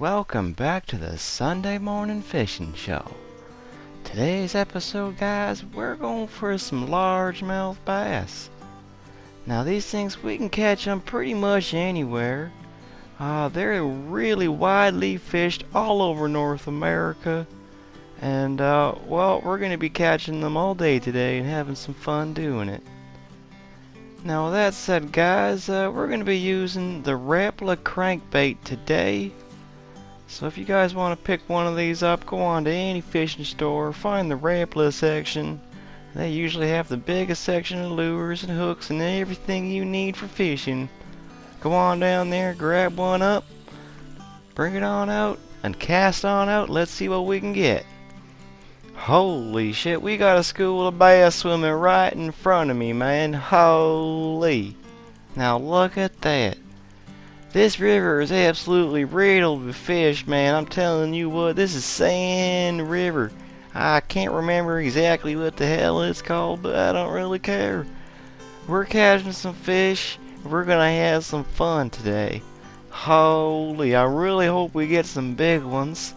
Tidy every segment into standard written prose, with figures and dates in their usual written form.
welcome back to the Sunday Morning Fishing Show. Today's episode, guys, we're going for some largemouth bass. Now these things, we can catch them pretty much anywhere. They're really widely fished all over North America. And, well, we're going to be catching them all day today and having some fun doing it. Now with that said, guys, we're going to be using the Roleplay crankbait today. So if you guys want to pick one of these up, go on to any fishing store, find the Roleplay section. They usually have the biggest section of lures and hooks and everything you need for fishing. Go on down there, grab one up, bring it on out, and cast on out. Let's see what we can get. Holy shit, we got a school of bass swimming right in front of me, man. Holy. Now look at that. This river is absolutely riddled with fish, man. I'm telling you what, this is Sand River. I can't remember exactly what the hell it's called, but I don't really care. We're catching some fish. We're gonna have some fun today. Holy, I really hope we get some big ones.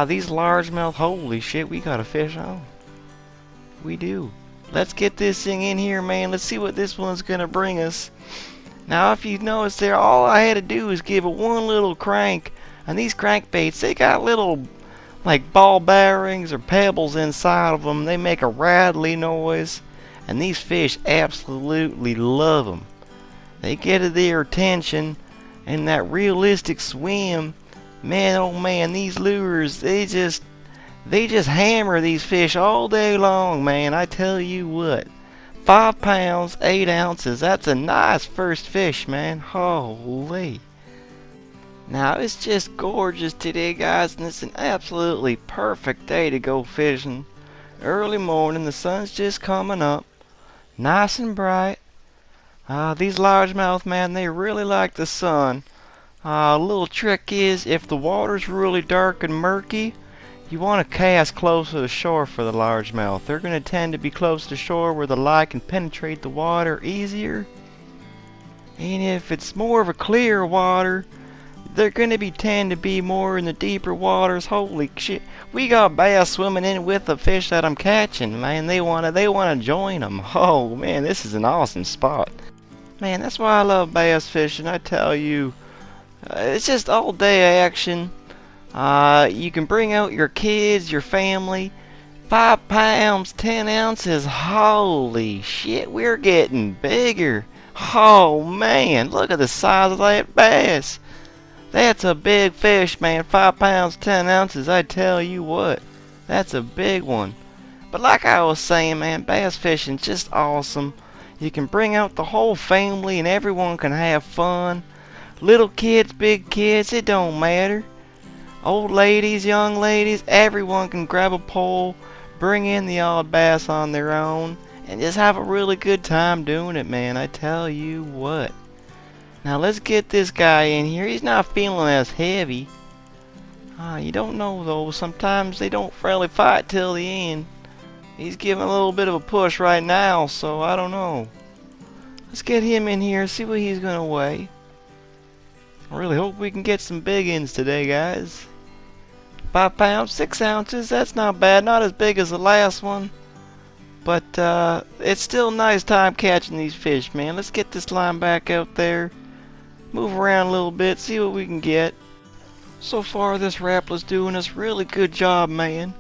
These largemouth, holy shit, we got a fish on. We do. Let's get this thing in here, man. Let's see what this one's gonna bring us. Now, if you notice there, all I had to do is give it one little crank. And these crankbaits, they got little, like, ball bearings or pebbles inside of them. They make a rattly noise. And these fish absolutely love them. They get their attention. And that realistic swim, man, oh man, these lures, they just hammer these fish all day long, man. I tell you what. 5 pounds, 8 ounces. That's a nice first fish, man. Holy. Now, it's just gorgeous today, guys, and it's an absolutely perfect day to go fishing. Early morning, the sun's just coming up. Nice and bright. These largemouth, man, they really like the sun. A little trick is, if the water's really dark and murky, you want to cast close to the shore for the largemouth. They're going to tend to be close to shore where the light can penetrate the water easier. And if it's more of a clear water, they're going to tend to be more in the deeper waters. Holy shit. We got bass swimming in with the fish that I'm catching, man. They want to join them. Oh, man, this is an awesome spot. Man, that's why I love bass fishing. I tell you, it's just all day action. You can bring out your kids, your family. 5 pounds, 10 ounces. Holy shit, we're getting bigger. Oh man, look at the size of that bass. That's a big fish, man. 5 pounds, 10 ounces. I tell you what, that's a big one. But like I was saying, man, bass fishing's just awesome. You can bring out the whole family and everyone can have fun. Little kids, big kids, it don't matter. Old ladies, young ladies, everyone can grab a pole, bring in the odd bass on their own, and just have a really good time doing it, man. I tell you what. Now let's get this guy in here. He's not feeling as heavy. You don't know though, sometimes they don't really fight till the end. He's giving a little bit of a push right now, so I don't know. Let's get him in here, see what he's gonna weigh. I really hope we can get some big ends today, guys. 5 pounds, 6 ounces, that's not bad. Not as big as the last one. But it's still a nice time catching these fish, man. Let's get this line back out there. Move around a little bit, see what we can get. So far, this Rappla's doing us really good job, man.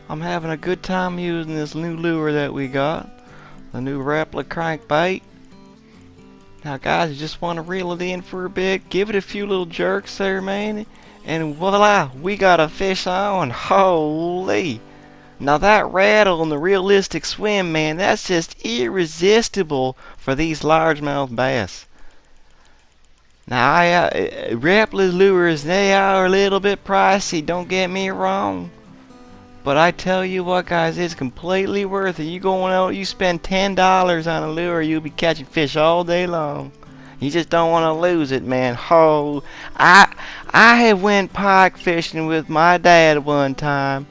I'm having a good time using this new lure that we got. The new Roleplay crankbait. Now guys, you just want to reel it in for a bit, give it a few little jerks there, man, and voila, we got a fish on. Holy. Now that rattle and the realistic swim, man, that's just irresistible for these largemouth bass. Now, Rappla's lures, they are a little bit pricey, don't get me wrong. But I tell you what, guys, it's completely worth it. You going out, you spend $10 on a lure, you'll be catching fish all day long. You just don't want to lose it, man. Oh, I have went pike fishing with my dad one time.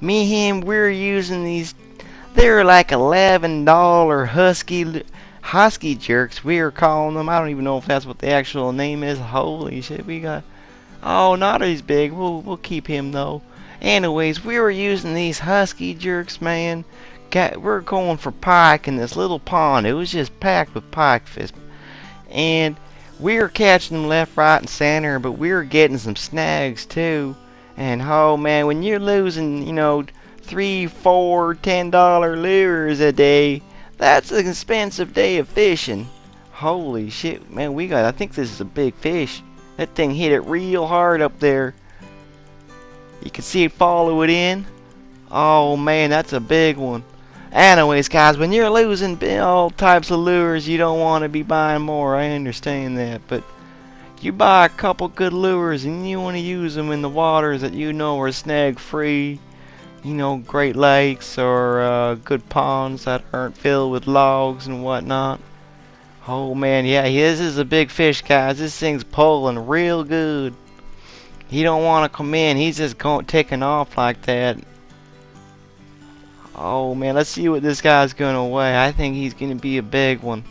Me and him, we're using these. They're like $11 husky jerks. We are calling them. I don't even know if that's what the actual name is. Holy shit, we got Oh, not as big. We'll keep him though. Anyways, we were using these husky jerks, man. We're going for pike in this little pond. It was just packed with pike fish, and we were catching them left, right, and center. But we were getting some snags too. And oh man, when you're losing, $3, $4, $10 lures a day, that's an expensive day of fishing. Holy shit, man, I think this is a big fish. That thing hit it real hard up there. You can see it follow it in. Oh man, that's a big one. Anyways, guys, when you're losing all types of lures, you don't want to be buying more. I understand that, but you buy a couple good lures and you want to use them in the waters that you know are snag free. Great lakes or good ponds that aren't filled with logs and whatnot. Oh man, yeah, this is a big fish, guys. This thing's pulling real good. He don't want to come in. He's just taking off like that. Oh man, let's see what this guy's gonna weigh. I think he's gonna be a big one.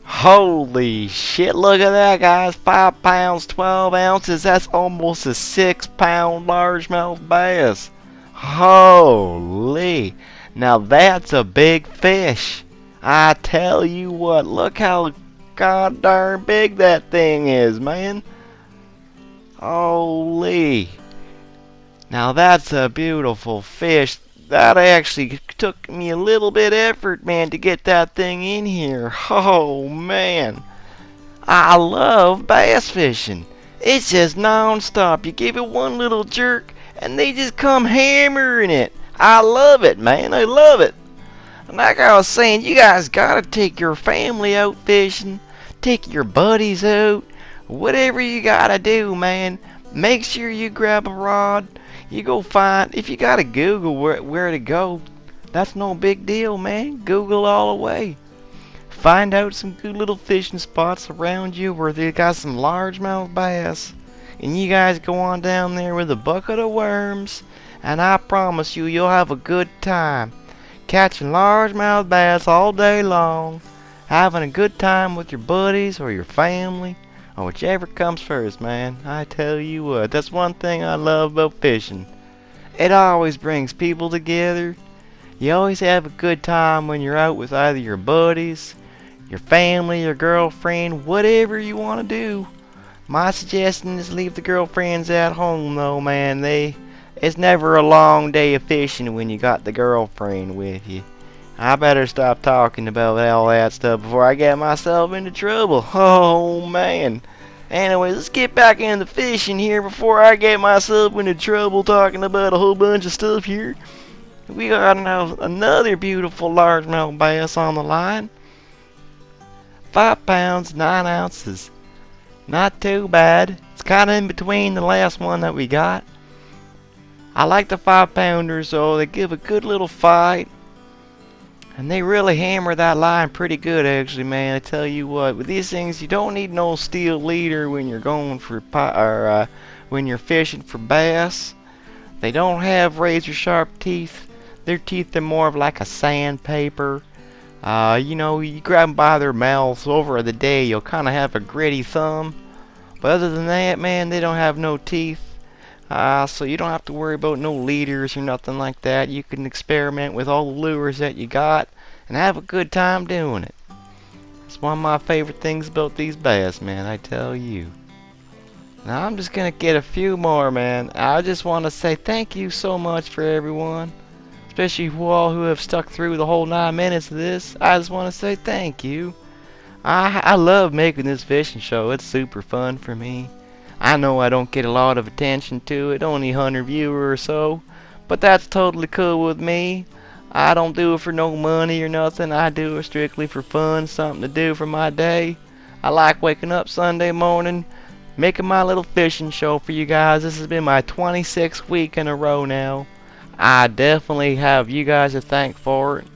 Holy shit, look at that, guys. 5 pounds, 12 ounces. That's almost a 6-pound largemouth bass. Holy. Now that's a big fish. I tell you what, look how god darn big that thing is, man. Holy. Now that's a beautiful fish. That actually took me a little bit of effort, man, to get that thing in here. Oh, man. I love bass fishing. It's just non-stop. You give it one little jerk, and they just come hammering it. I love it, man. I love it. And like I was saying, you guys gotta take your family out fishing. Take your buddies out. Whatever you gotta do, man. Make sure you grab a rod. You go find, if you gotta Google where to go, that's no big deal, man. Google all the way. Find out some good little fishing spots around you where they got some largemouth bass. And you guys go on down there with a bucket of worms, and I promise you, you'll have a good time. Catching largemouth bass all day long. Having a good time with your buddies or your family. Or whichever comes first, man. I tell you what, that's one thing I love about fishing. It always brings people together. You always have a good time when you're out with either your buddies, your family, your girlfriend, whatever you want to do. My suggestion is leave the girlfriends at home though, man. It's never a long day of fishing when you got the girlfriend with you. I better stop talking about all that stuff before I get myself into trouble. Oh, man. Anyways, let's get back into fishing here before I get myself into trouble talking about a whole bunch of stuff here. We got another beautiful largemouth bass on the line. 5 pounds, 9 ounces. Not too bad. It's kind of in between the last one that we got. I like the 5-pounders, so they give a good little fight. And they really hammer that line pretty good, actually, man. I tell you what, with these things, you don't need no steel leader when you're going for when you're fishing for bass. They don't have razor sharp teeth. Their teeth are more of like a sandpaper. You grab them by their mouths over the day, you'll kind of have a gritty thumb. But other than that, man, they don't have no teeth. So you don't have to worry about no leaders or nothing like that. You can experiment with all the lures that you got and have a good time doing it. It's one of my favorite things about these bass, man, I tell you. Now I'm just gonna get a few more, man. I just want to say thank you so much for everyone, especially you all who have stuck through the whole 9 minutes of this. I just want to say thank you. I love making this fishing show. It's super fun for me. I know I don't get a lot of attention to it, only 100 viewers or so, but that's totally cool with me. I don't do it for no money or nothing. I do it strictly for fun, something to do for my day. I like waking up Sunday morning, making my little fishing show for you guys. This has been my 26th week in a row now. I definitely have you guys to thank for it.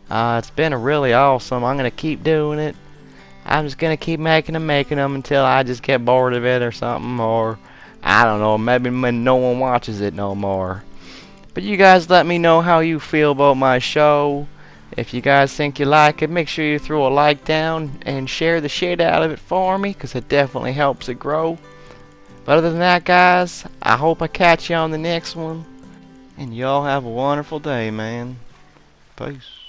It's been really awesome. I'm going to keep doing it. I'm just gonna keep making them until I just get bored of it or something, or I don't know, maybe when no one watches it no more. But you guys let me know how you feel about my show. If you guys think you like it, make sure you throw a like down and share the shit out of it for me, because it definitely helps it grow. But other than that, guys, I hope I catch you on the next one. And y'all have a wonderful day, man. Peace.